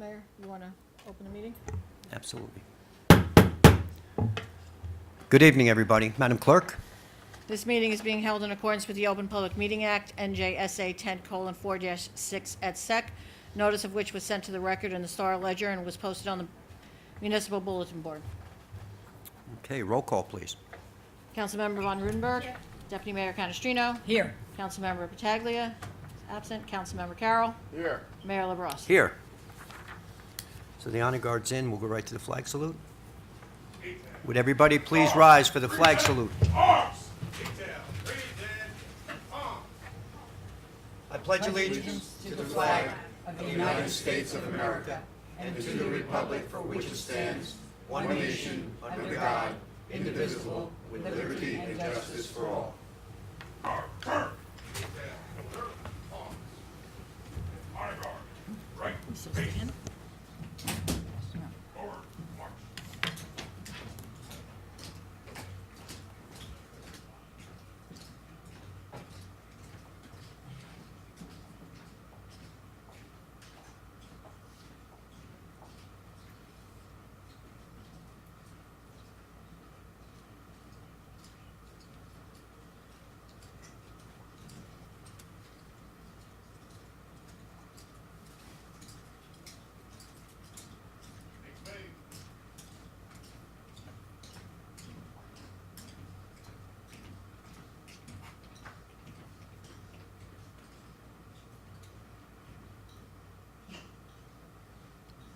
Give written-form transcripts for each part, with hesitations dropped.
Mayor, you want to open the meeting? Absolutely. Good evening, everybody. Madam Clerk? This meeting is being held in accordance with the Open Public Meeting Act, NJSA 10:4-6 et sec, notice of which was sent to the record in the Star Ledger and was posted on the municipal bulletin board. Okay, roll call, please. Councilmember Von Rudenberg. Here. Deputy Mayor Canestrino. Here. Councilmember Pataglia is absent. Councilmember Carroll. Here. Mayor LaBrus. Here. So the honor guard's in. We'll go right to the flag salute. Would everybody please rise for the flag salute? Arms! I pledge allegiance To the flag of the United States of America and to the republic for which it stands, one nation, under God, indivisible, with liberty and justice for all. Honor guard. Right. Face. Forward. March.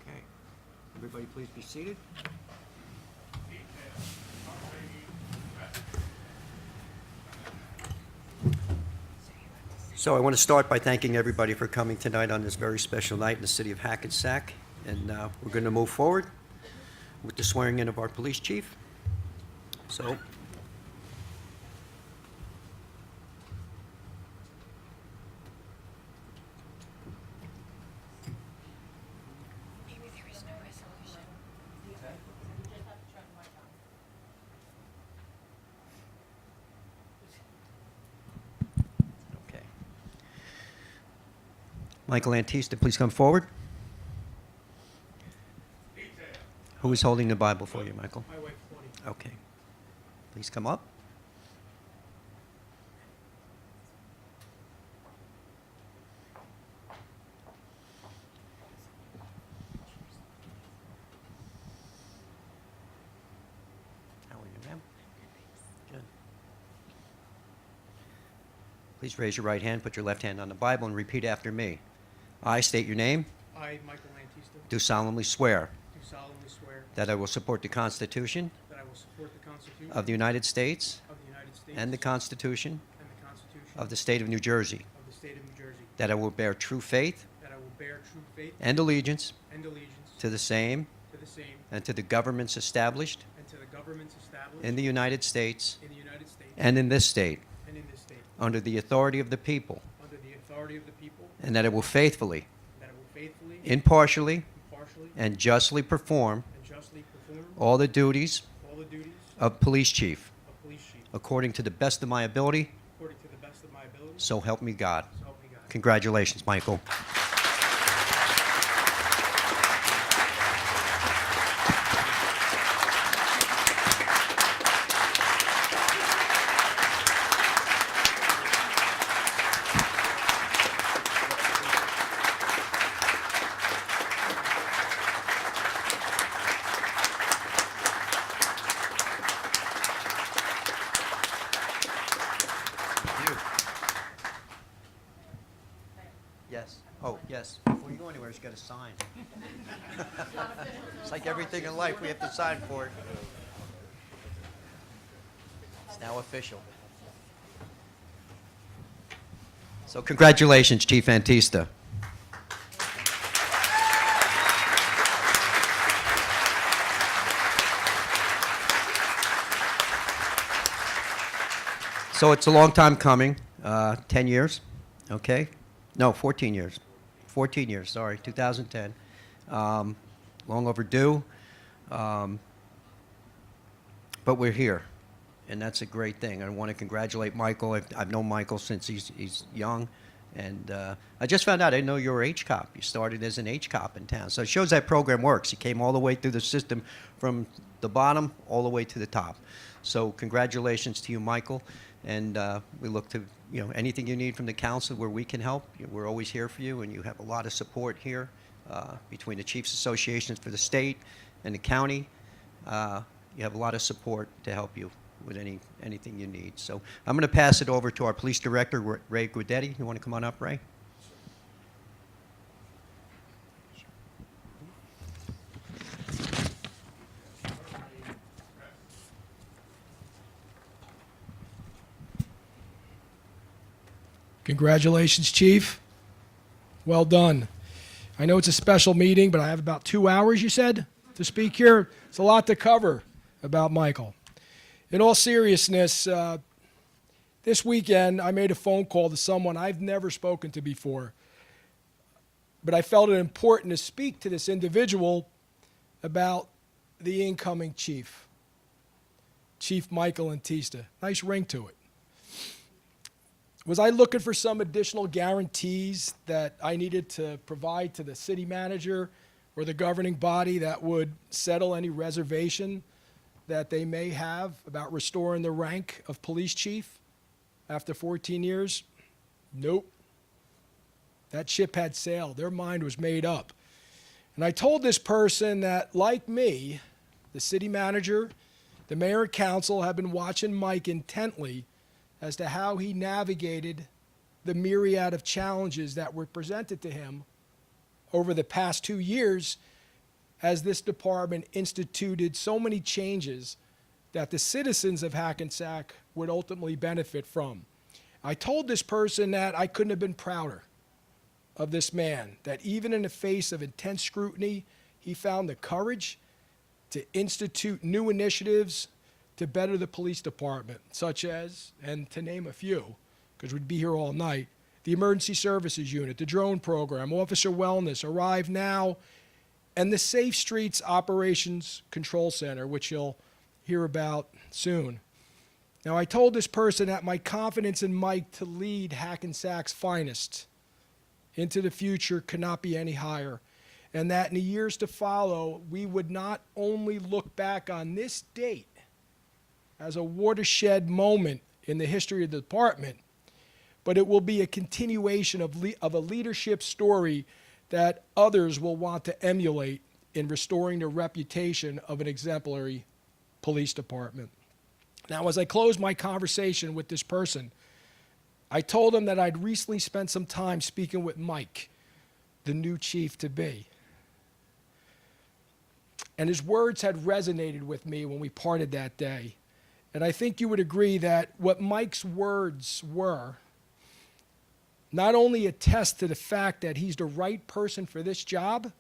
Okay. Everybody please be seated. So I want to start by thanking everybody for coming tonight on this very special night in the city of Hackensack. And we're going to move forward with the swearing in of our police chief. So okay. Michael Antista, please come forward. Who is holding the Bible for you, Michael? My wife, Tony. Okay. Please come up. How are you, ma'am? Good. Please raise your right hand, put your left hand on the Bible, and repeat after me. I state your name, I, Michael Antista, do solemnly swear do solemnly swear that I will support the Constitution that I will support the Constitution of the United States of the United States and the Constitution and the Constitution of the State of New Jersey, of the State of New Jersey, that I will bear true faith that I will bear true faith and allegiance and allegiance to the same to the same and to the governments established and to the governments established in the United States in the United States and in this state, and in this state, under the authority of the people, under the authority of the people, and that I will faithfully, that I will faithfully, impartially, impartially, and justly perform and justly perform all the duties all the duties of police chief of police chief according to the best of my ability, according to the best of my ability, so help me God. so help me God. Congratulations, Michael. You. Yes. Oh, yes. Before you go anywhere, you got to sign. It's like everything in life, we have to sign for it. It's now official. So congratulations, Chief Antista. So it's a long time coming, 10 years, okay? No, 14 years. 14 years, sorry, 2010. Long overdue. But we're here, and that's a great thing. I want to congratulate Michael. I've known Michael since he's young, And I just found out, I didn't know you were H-Cop. You started as an H-Cop in town. So it shows that program works. You came all the way through the system from the bottom all the way to the top. So congratulations to you, Michael. And we look to, anything you need from the council where we can help. We're always here for you, and you have a lot of support here between the Chiefs Associations for the state and the county. You have a lot of support to help you with anything you need. So I'm going to pass it over to our police director, Ray Guidetti. You want to come on up, Ray? Congratulations, Chief. Well done. I know it's a special meeting, but I have about 2 hours, you said, to speak here. It's a lot to cover about Michael. In all seriousness, this weekend I made a phone call to someone I've never spoken to before, but I felt it important to speak to this individual about the incoming chief, Chief Michael Antista. Nice ring to it. Was I looking for some additional guarantees that I needed to provide to the city manager or the governing body that would settle any reservation that they may have about restoring the rank of police chief after 14 years? Nope. That ship had sailed. Their mind was made up. And I told this person that, like me, the city manager, the mayor and council have been watching Mike intently as to how he navigated the myriad of challenges that were presented to him over the past 2 years as this department instituted so many changes that the citizens of Hackensack would ultimately benefit from. I told this person that I couldn't have been prouder of this man, that even in the face of intense scrutiny, he found the courage to institute new initiatives to better the police department, such as, and to name a few, because we'd be here all night, the Emergency Services Unit, the drone program, Officer Wellness, Arrive Now, and the Safe Streets Operations Control Center, which you'll hear about soon. Now, I told this person that my confidence in Mike to lead Hackensack's finest into the future could not be any higher, and that in the years to follow, we would not only look back on this date as a watershed moment in the history of the department, but it will be a continuation of a leadership story that others will want to emulate in restoring the reputation of an exemplary police department. Now, as I close my conversation with this person, I told him that I'd recently spent some time speaking with Mike, the new chief-to-be. And his words had resonated with me when we parted that day. And I think you would agree that what Mike's words were not only attest to the fact that he's the right person for this job,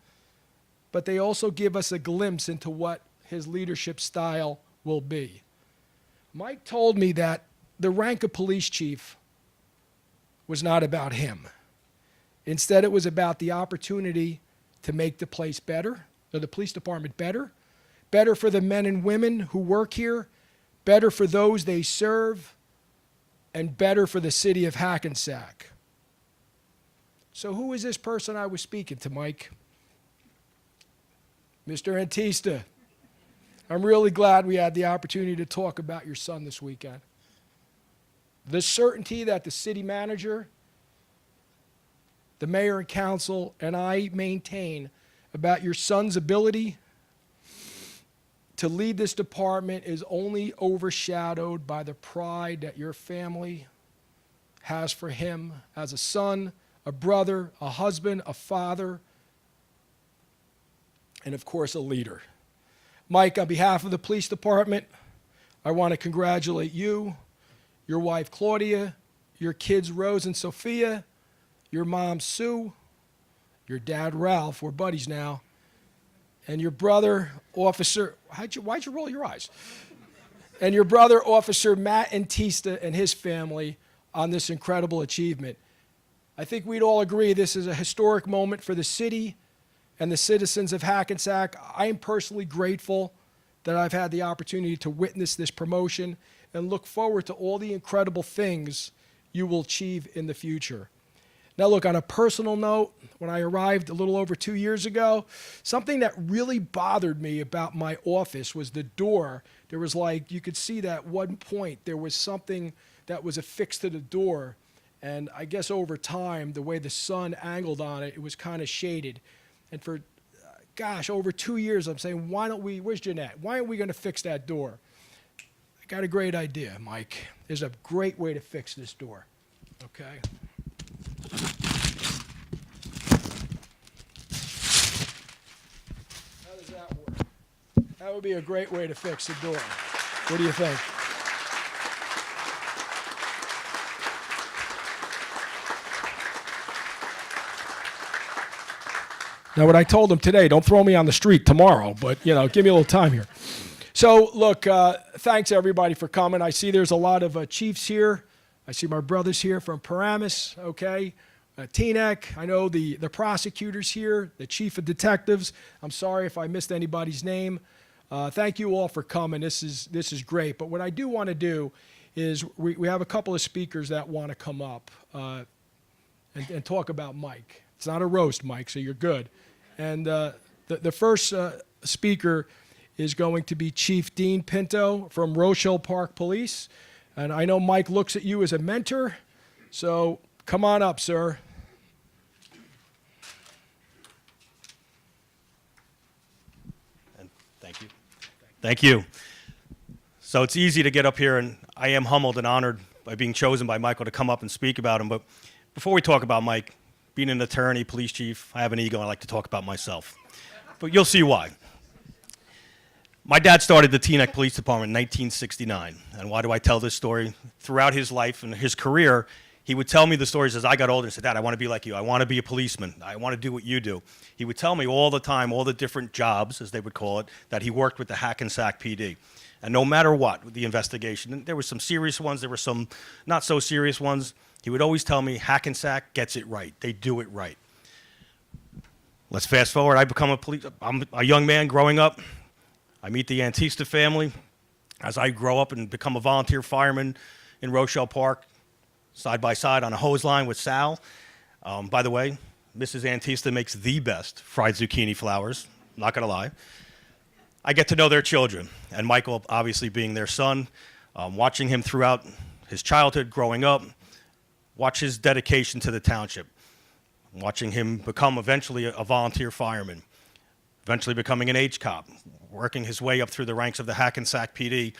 but they also give us a glimpse into what his leadership style will be. Mike told me that the rank of police chief was not about him. Instead, it was about the opportunity to make the place better, or the police department better, better for the men and women who work here, better for those they serve, and better for the city of Hackensack. So who is this person I was speaking to, Mike? Mr. Antista. I'm really glad we had the opportunity to talk about your son this weekend. The certainty that the city manager, the mayor and council, and I maintain about your son's ability to lead this department is only overshadowed by the pride that your family has for him as a son, a brother, a husband, a father, and of course, a leader. Mike, on behalf of the police department, I want to congratulate you, your wife Claudia, your kids Rose and Sophia, your mom Sue, your dad Ralph, we're buddies now, and your brother, Officer, why'd you roll your eyes? And your brother, Officer Matt Antista, and his family on this incredible achievement. I think we'd all agree this is a historic moment for the city and the citizens of Hackensack. I am personally grateful that I've had the opportunity to witness this promotion and look forward to all the incredible things you will achieve in the future. Now, look, on a personal note, when I arrived a little over 2 years ago, something that really bothered me about my office was the door. There was like, you could see that one point, there was something that was affixed to the door. And I guess over time, the way the sun angled on it, it was kind of shaded. And for, gosh, over 2 years, I'm saying, where's Jeanette? Why aren't we going to fix that door? I got a great idea, Mike. There's a great way to fix this door, okay? How does that work? That would be a great way to fix the door. What do you think? Now, what I told him today, don't throw me on the street tomorrow, but, give me a little time here. So, look, thanks, everybody, for coming. I see there's a lot of chiefs here. I see my brothers here from Paramus, okay? Teaneck, I know the prosecutors here, the chief of detectives. I'm sorry if I missed anybody's name. Thank you all for coming. This is great. But what I do want to do is we have a couple of speakers that want to come up and talk about Mike. It's not a roast, Mike, so you're good. And the first speaker is going to be Chief Dean Pinto from Rochelle Park Police. And I know Mike looks at you as a mentor, so come on up, sir. And thank you. Thank you. So it's easy to get up here, and I am humbled and honored by being chosen by Michael to come up and speak about him. But before we talk about Mike, being an attorney, police chief, I have an ego. I like to talk about myself. But you'll see why. My dad started the Teaneck Police Department in 1969. And why do I tell this story? Throughout his life and his career, he would tell me the stories as I got older and said, Dad, I want to be like you. I want to be a policeman. I want to do what you do. He would tell me all the time, all the different jobs, as they would call it, that he worked with the Hackensack PD. And no matter what, with the investigation, and there were some serious ones, there were some not so serious ones, he would always tell me, Hackensack gets it right. They do it right. Let's fast forward. I'm a young man growing up. I meet the Antista family as I grow up and become a volunteer fireman in Rochelle Park, side by side on a hose line with Sal. By the way, Mrs. Antista makes the best fried zucchini flowers, not gonna lie. I get to know their children, and Michael obviously being their son, watching him throughout his childhood, growing up, watch his dedication to the township, watching him become eventually a volunteer fireman, eventually becoming an H-cop, working his way up through the ranks of the Hackensack PD.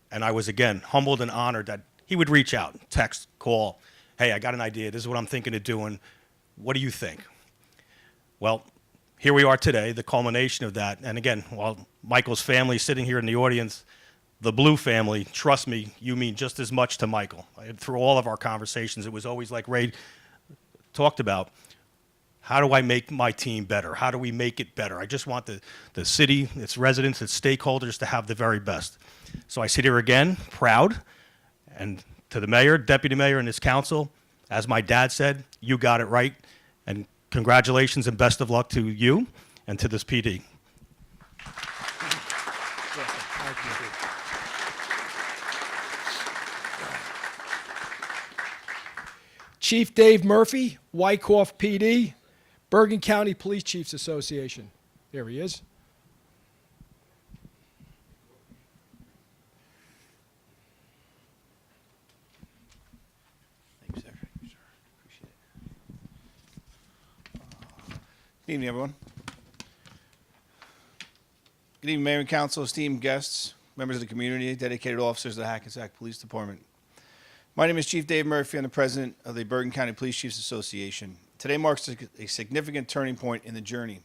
And I was, again, humbled and honored that he would reach out, text, call, hey, I got an idea. This is what I'm thinking of doing. What do you think? Well, here we are today, the culmination of that. And again, while Michael's family is sitting here in the audience, the Blue family, trust me, you mean just as much to Michael. Through all of our conversations, it was always like Ray talked about, how do I make my team better? How do we make it better? I just want the city, its residents, its stakeholders to have the very best. So I sit here again, proud, and to the mayor, deputy mayor, and his council, as my dad said, you got it right, and congratulations and best of luck to you and to this PD. Chief Dave Murphy, Wyckoff PD, Bergen County Police Chiefs Association. There he is. Thank you, sir. Appreciate it. Good evening, everyone. Good evening, Mayor and Council, esteemed guests, members of the community, dedicated officers of the Hackensack Police Department. My name is Chief Dave Murphy. I'm the president of the Bergen County Police Chiefs Association. Today marks a significant turning point in the journey.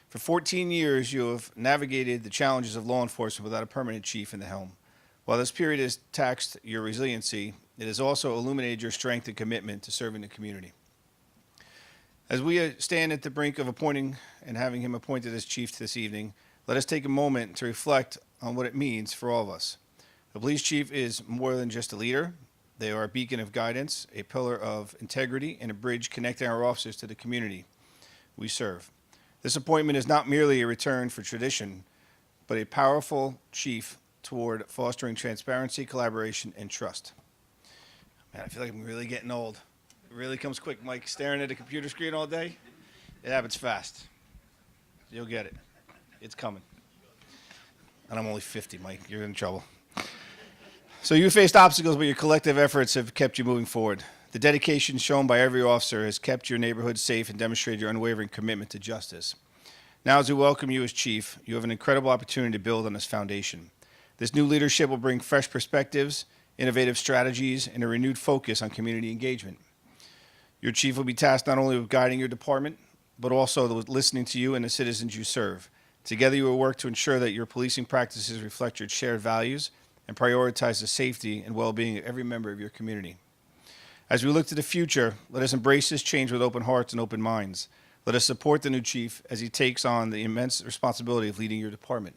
For 14 years, you have navigated the challenges of law enforcement without a permanent chief in the helm. While this period has taxed your resiliency, it has also illuminated your strength and commitment to serving the community. As we stand at the brink of appointing and having him appointed as chief this evening, let us take a moment to reflect on what it means for all of us. The police chief is more than just a leader. They are a beacon of guidance, a pillar of integrity, and a bridge connecting our officers to the community we serve. This appointment is not merely a return for tradition, but a powerful chief toward fostering transparency, collaboration, and trust. Man, I feel like I'm really getting old. It really comes quick, Mike. Staring at a computer screen all day, it happens fast. You'll get it. It's coming. And I'm only 50, Mike. You're in trouble. So you faced obstacles, but your collective efforts have kept you moving forward. The dedication shown by every officer has kept your neighborhood safe and demonstrated your unwavering commitment to justice. Now, as we welcome you as chief, you have an incredible opportunity to build on this foundation. This new leadership will bring fresh perspectives, innovative strategies, and a renewed focus on community engagement. Your chief will be tasked not only with guiding your department, but also with listening to you and the citizens you serve. Together, you will work to ensure that your policing practices reflect your shared values and prioritize the safety and well-being of every member of your community. As we look to the future, let us embrace this change with open hearts and open minds. Let us support the new chief as he takes on the immense responsibility of leading your department.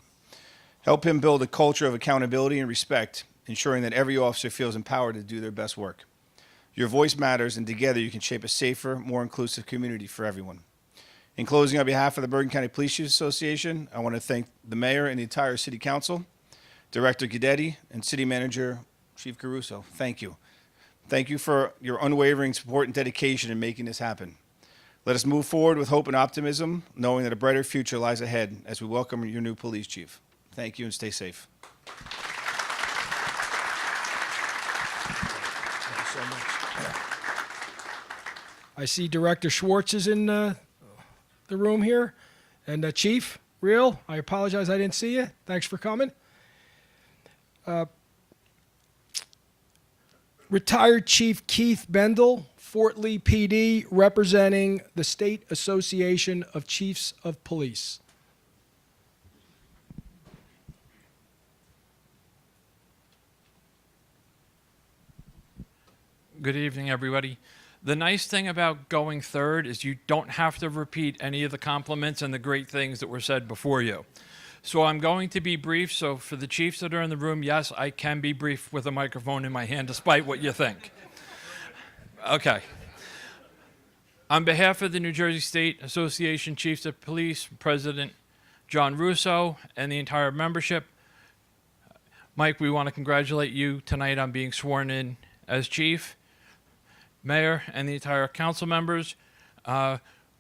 Help him build a culture of accountability and respect, ensuring that every officer feels empowered to do their best work. Your voice matters, and together you can shape a safer, more inclusive community for everyone. In closing, on behalf of the Bergen County Police Chiefs Association, I want to thank the mayor and the entire city council, Director Guidetti, and City Manager Chief Caruso. Thank you. Thank you for your unwavering support and dedication in making this happen. Let us move forward with hope and optimism, knowing that a brighter future lies ahead as we welcome your new police chief. Thank you and stay safe. Thank you so much. I see Director Schwartz is in the room here. And Chief, Real, I apologize I didn't see you. Thanks for coming. Retired Chief Keith Bendel, Fort Lee PD, representing the State Association of Chiefs of Police. Good evening, everybody. The nice thing about going third is you don't have to repeat any of the compliments and the great things that were said before you. So I'm going to be brief. So for the chiefs that are in the room, yes, I can be brief with a microphone in my hand, despite what you think. Okay. On behalf of the New Jersey State Association Chiefs of Police, President John Russo, and the entire membership, Mike, we want to congratulate you tonight on being sworn in as chief. Mayor and the entire council members,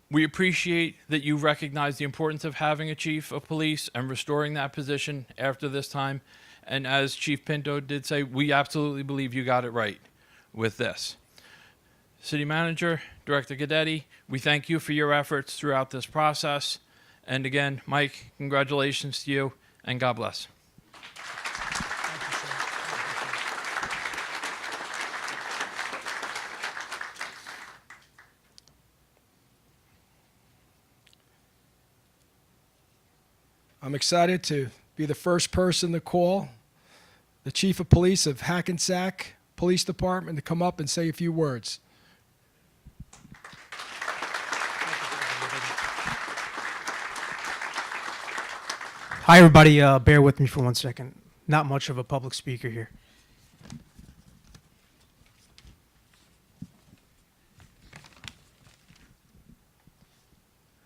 we appreciate that you recognize the importance of having a chief of police and restoring that position after this time. And as Chief Pinto did say, we absolutely believe you got it right with this. City Manager, Director Guidetti, we thank you for your efforts throughout this process. And again, Mike, congratulations to you and God bless. I'm excited to be the first person to call the Chief of Police of Hackensack Police Department to come up and say a few words. Hi, everybody. Bear with me for 1 second. Not much of a public speaker here.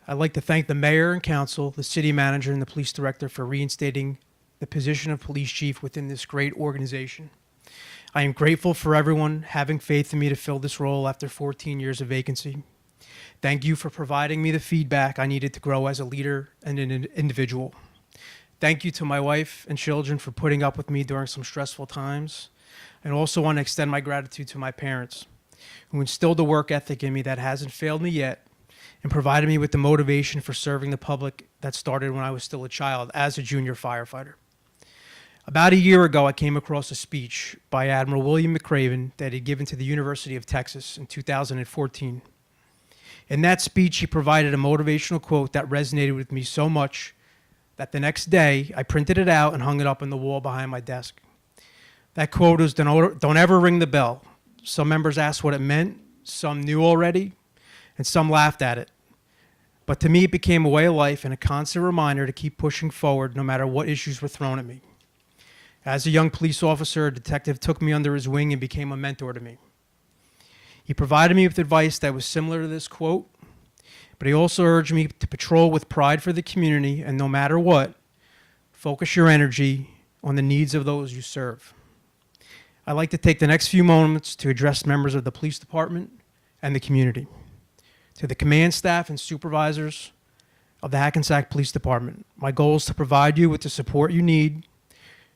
I'd like to thank the mayor and council, the city manager, and the police director for reinstating the position of police chief within this great organization. I am grateful for everyone having faith in me to fill this role after 14 years of vacancy. Thank you for providing me the feedback I needed to grow as a leader and an individual. Thank you to my wife and children for putting up with me during some stressful times. And also want to extend my gratitude to my parents, who instilled a work ethic in me that hasn't failed me yet, and provided me with the motivation for serving the public that started when I was still a child as a junior firefighter. About a year ago, I came across a speech by Admiral William McRaven that he'd given to the University of Texas in 2014. In that speech, he provided a motivational quote that resonated with me so much that the next day, I printed it out and hung it up on the wall behind my desk. That quote is, "Don't ever ring the bell." Some members asked what it meant, some knew already, and some laughed at it. But to me, it became a way of life and a constant reminder to keep pushing forward no matter what issues were thrown at me. As a young police officer, a detective took me under his wing and became a mentor to me. He provided me with advice that was similar to this quote, but he also urged me to patrol with pride for the community and no matter what, focus your energy on the needs of those you serve. I'd like to take the next few moments to address members of the police department and the community. To the command staff and supervisors of the Hackensack Police Department, my goal is to provide you with the support you need,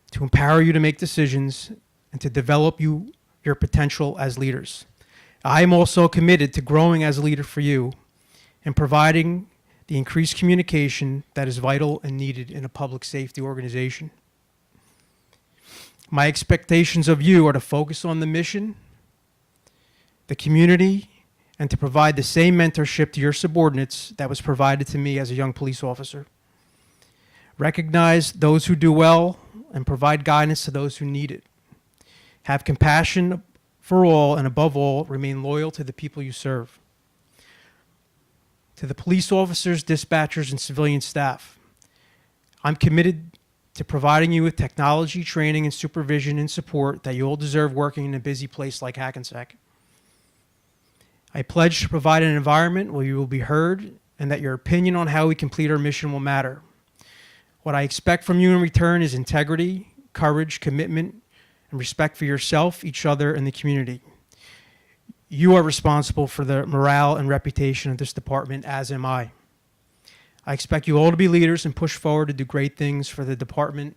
to empower you to make decisions, and to develop your potential as leaders. I am also committed to growing as a leader for you and providing the increased communication that is vital and needed in a public safety organization. My expectations of you are to focus on the mission, the community, and to provide the same mentorship to your subordinates that was provided to me as a young police officer. Recognize those who do well and provide guidance to those who need it. Have compassion for all, and above all, remain loyal to the people you serve. To the police officers, dispatchers, and civilian staff, I'm committed to providing you with technology, training, and supervision and support that you all deserve working in a busy place like Hackensack. I pledge to provide an environment where you will be heard and that your opinion on how we complete our mission will matter. What I expect from you in return is integrity, courage, commitment, and respect for yourself, each other, and the community. You are responsible for the morale and reputation of this department, as am I. I expect you all to be leaders and push forward to do great things for the department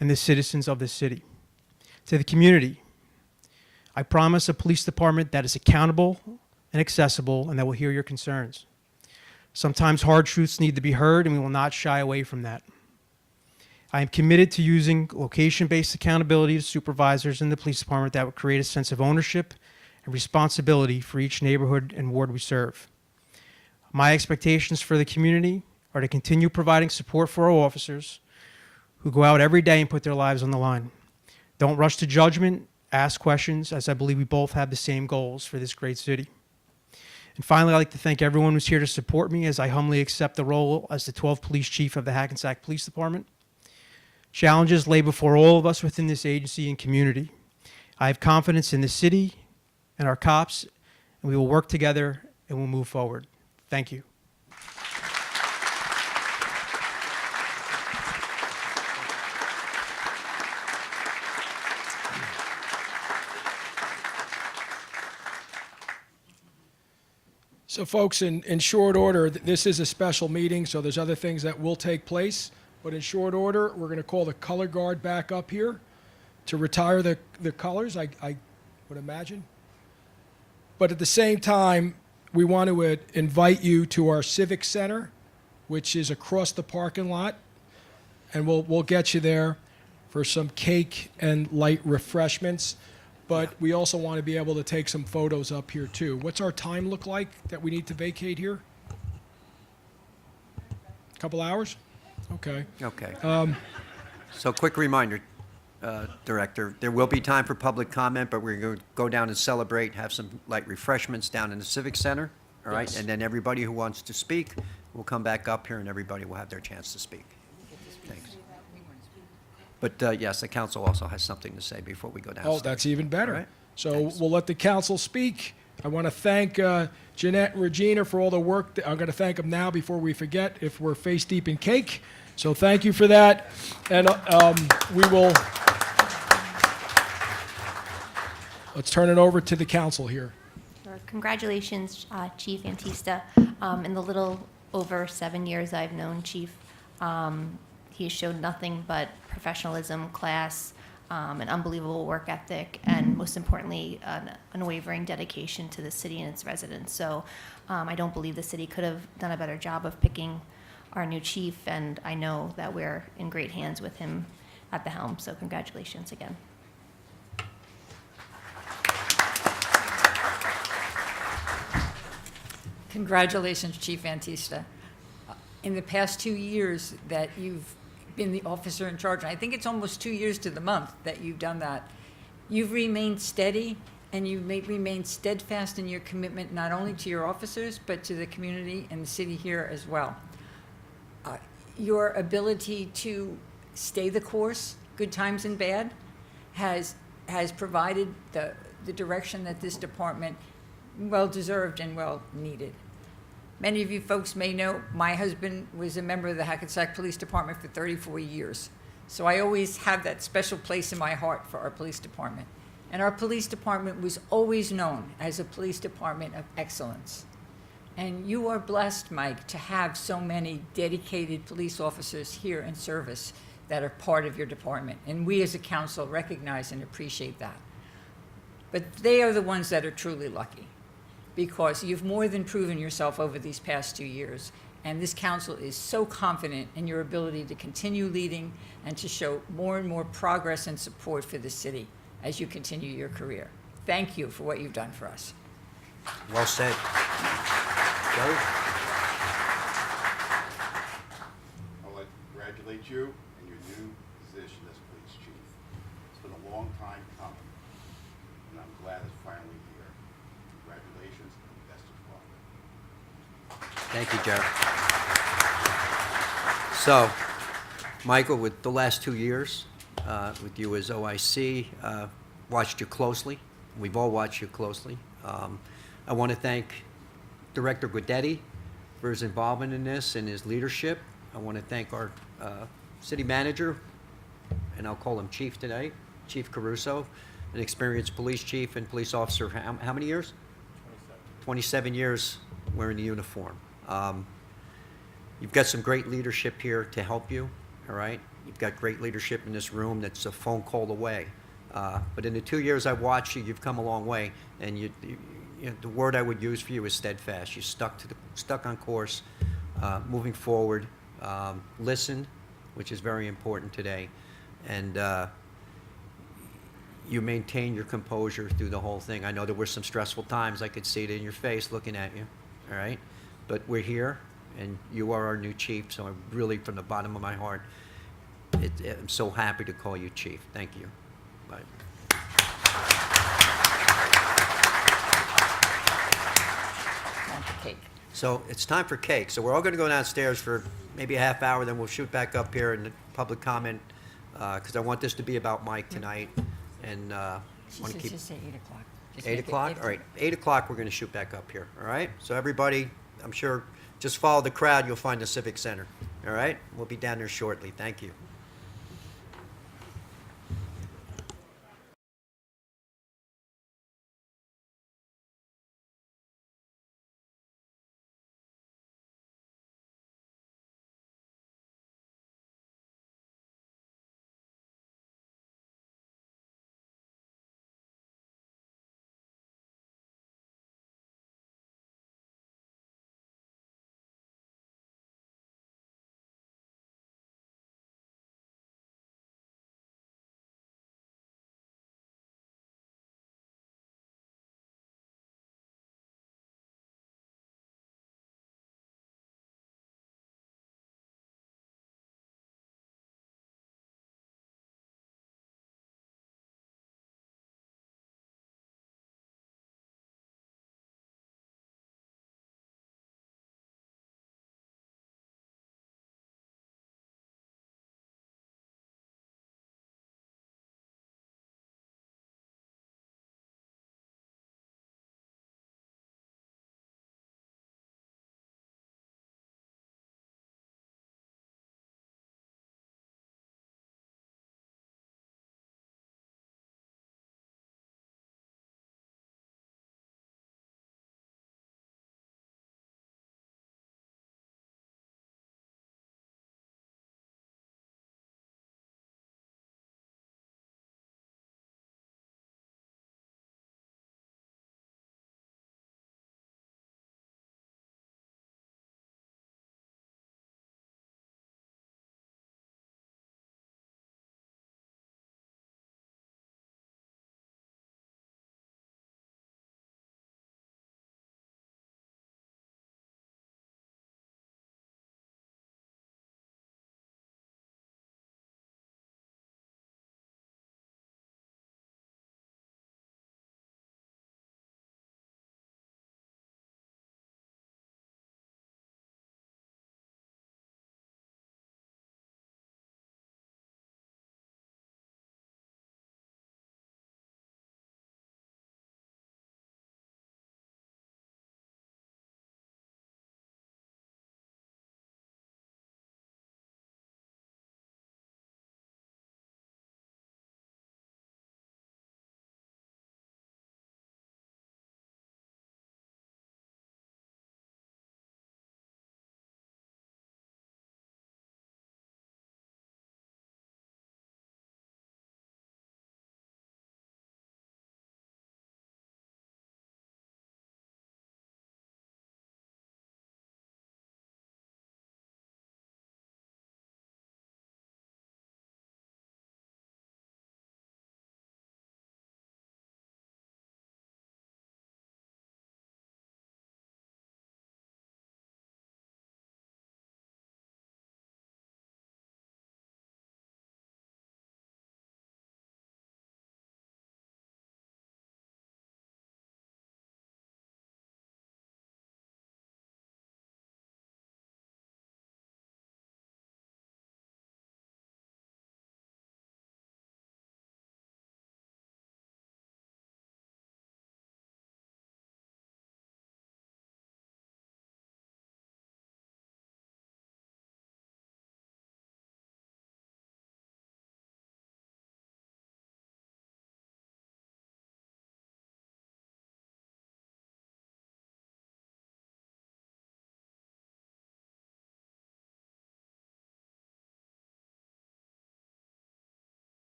and the citizens of this city. To the community, I promise a police department that is accountable and accessible and that will hear your concerns. Sometimes hard truths need to be heard, and we will not shy away from that. I am committed to using location-based accountability to supervisors in the police department that will create a sense of ownership and responsibility for each neighborhood and ward we serve. My expectations for the community are to continue providing support for our officers who go out every day and put their lives on the line. Don't rush to judgment, ask questions, as I believe we both have the same goals for this great city. And finally, I'd like to thank everyone who's here to support me as I humbly accept the role as the 12th Police Chief of the Hackensack Police Department. Challenges lay before all of us within this agency and community. I have confidence in the city and our cops, and we will work together and we'll move forward. Thank you. So folks, in short order, this is a special meeting, so there's other things that will take place. But in short order, we're going to call the color guard back up here to retire the colors, I would imagine. But at the same time, we want to invite you to our Civic Center, which is across the parking lot. And we'll get you there for some cake and light refreshments. But we also want to be able to take some photos up here, too. What's our time look like that we need to vacate here? A couple hours? Okay. Okay. So quick reminder, Director, there will be time for public comment, but we're going to go down and celebrate, have some light refreshments down in the Civic Center, all right? Yes. And then everybody who wants to speak will come back up here and everybody will have their chance to speak. Thanks. But yes, the council also has something to say before we go downstairs. Oh, that's even better. All right. So Thanks. we'll let the council speak. I want to thank Jeanette and Regina for all the work. I'm going to thank them now before we forget if we're face deep in cake. So thank you for that. And we will, let's turn it over to the council here. Sure. Congratulations, Chief Antista. In the little over 7 years I've known Chief, he has showed nothing but professionalism, class, an unbelievable work ethic, and most importantly, an unwavering dedication to the city and its residents. So I don't believe the city could have done a better job of picking our new chief, and I know that we're in great hands with him at the helm. So congratulations again. Congratulations, Chief Antista. In the past 2 years that you've been the officer in charge, and I think it's almost 2 years to the month that you've done that, you've remained steady and you've remained steadfast in your commitment not only to your officers, but to the community and the city here as well. Your ability to stay the course, good times and bad, has provided the direction that this department well-deserved and well-needed. Many of you folks may know my husband was a member of the Hackensack Police Department for 34 years. So I always have that special place in my heart for our police department. And our police department was always known as a police department of excellence. And you are blessed, Mike, to have so many dedicated police officers here in service that are part of your department. And we as a council recognize and appreciate that. But they are the ones that are truly lucky, because you've more than proven yourself over these past 2 years. And this council is so confident in your ability to continue leading and to show more and more progress and support for the city as you continue your career. Thank you for what you've done for us. Well said. Joey? I'd like to congratulate you in your new position as police chief. It's been a long time coming, and I'm glad it's finally here. Congratulations and best of luck. Thank you, Jared. So, Michael, with the last 2 years, with you as OIC, watched you closely. We've all watched you closely. I want to thank Director Guidetti for his involvement in this and his leadership. I want to thank our city manager, and I'll call him chief today, Chief Caruso, an experienced police chief and police officer. How many years? 27 years wearing the uniform. You've got some great leadership here to help you, all right? You've got great leadership in this room that's a phone call away. But in the 2 years I've watched you, you've come a long way, and you know, the word I would use for you is steadfast. You stuck on course, moving forward, listened, which is very important today, and you maintained your composure through the whole thing. I know there were some stressful times. I could see it in your face looking at you, all right? But we're here, and you are our new chief, so I'm really, from the bottom of my heart, I'm so happy to call you chief. Thank you. Bye. Cake. So it's time for cake. So we're all going to go downstairs for maybe a half hour, then we'll shoot back up here in the public comment, because I want this to be about Mike tonight, and She want said to keep just say 8 o'clock. Just 8 make it o'clock. All right, 8 o'clock. We're going to shoot back up here. All right. So everybody, I'm sure, just follow the crowd. You'll find the Civic Center. All right. We'll be down there shortly. Thank you.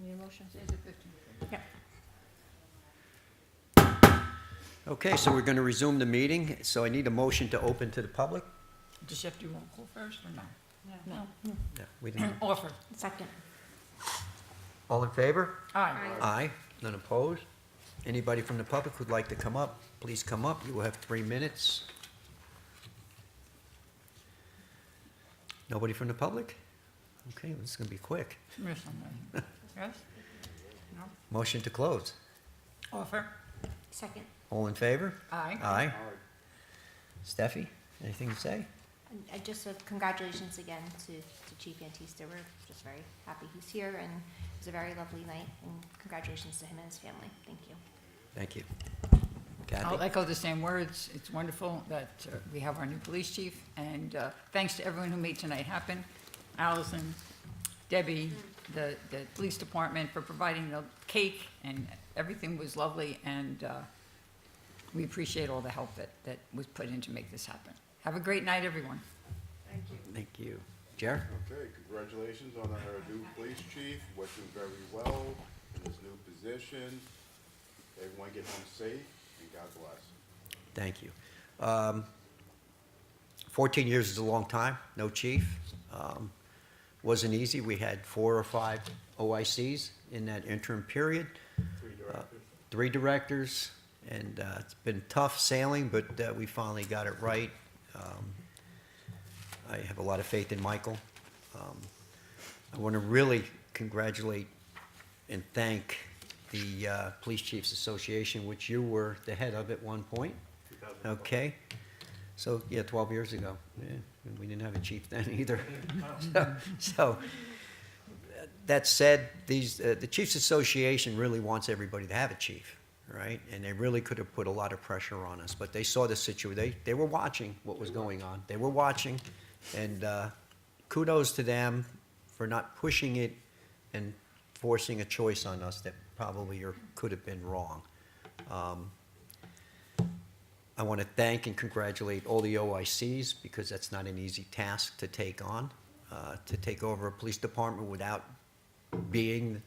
Need a motion? Yep. Okay, so we're going to resume the meeting. So I need a motion to open to the public. Does you have to do roll call first or no? No. Yeah, we didn't. Offer. Second. All in favor? Aye. Aye. None opposed? Anybody from the public who'd like to come up, please come up. You will have 3 minutes. Nobody from the public? Okay, this is going to be quick. Yes, somebody. Yes? No? Motion to close. Offer. Second. All in favor? Aye. Aye. Steffi, anything to say? And just congratulations again to Chief Antista. We're just very happy he's here, and it was a very lovely night, and congratulations to him and his family. Thank you. Thank you. I'll Kathy? echo the same words. It's wonderful that we have our new police chief, and thanks to everyone who made tonight happen. Allison, Debbie, the police department for providing the cake, and everything was lovely, and we appreciate all the help that was put in to make this happen. Have a great night, everyone. Thank you. Thank you. Jer? Okay, congratulations on our new police chief. Wish him very well in his new position. Everyone get home safe, and God bless. Thank you. 14 years is a long time, no chief. Wasn't easy. We had 4 or 5 OICs in that interim period. 3 directors, and it's been tough sailing, but we finally got it right. I have a lot of faith in Michael. I want to really congratulate and thank the Police Chiefs Association, which you were the head of at one point. Okay. So, yeah, 12 years ago. Yeah, and we didn't have a chief then either. So, that said, the Chiefs Association really wants everybody to have a chief, right? And they really could have put a lot of pressure on us, but they saw the situation. They were watching what was going on. They were watching, and kudos to them for not pushing it and forcing a choice on us that probably or could have been wrong. I want to thank and congratulate all the OICs, because that's not an easy task to take on, to take over a police department without being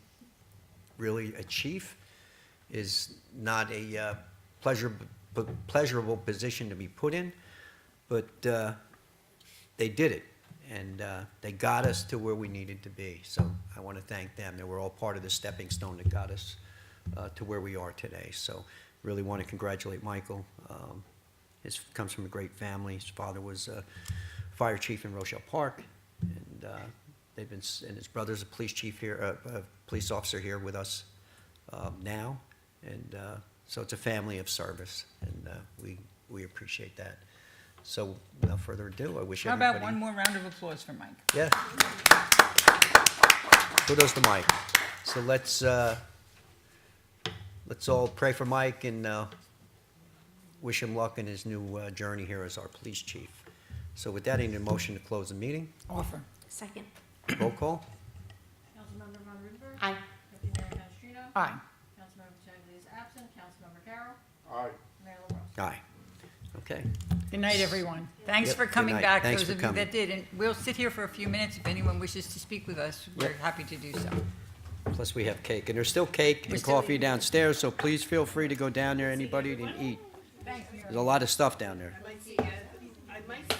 really a chief is not a pleasurable position to be put in, but they did it, and they got us to where we needed to be. So I want to thank them. They were all part of the stepping stone that got us to where we are today. So really want to congratulate Michael. He comes from a great family. His father was a fire chief in Rochelle Park, and and his brother's a police chief here, a police officer here with us now, and so it's a family of service, and we appreciate that. So without further ado, I wish How everybody. about one more round of applause for Mike? Yeah. Kudos to Mike. So let's all pray for Mike and wish him luck in his new journey here as our police chief. So with that, I need a motion to close the meeting. Offer. Second. Roll call. Councilmember Von Rudenberg. Aye. Deputy Mayor Canestrino. Aye. Councilmember Pataglia is absent. Councilmember Carroll. Aye. Mayor LaBrus. Aye. Okay. Good night, everyone. Thanks Yep, for good coming night. back, Thanks those for of you coming. that did. And we'll sit here for a few minutes. If anyone wishes to speak with us, we're Yep. happy to do so. Plus we have cake, and there's still cake We're and still coffee eating. downstairs, so please feel free to go down there, anybody, and eat. There's a lot of stuff down there. I might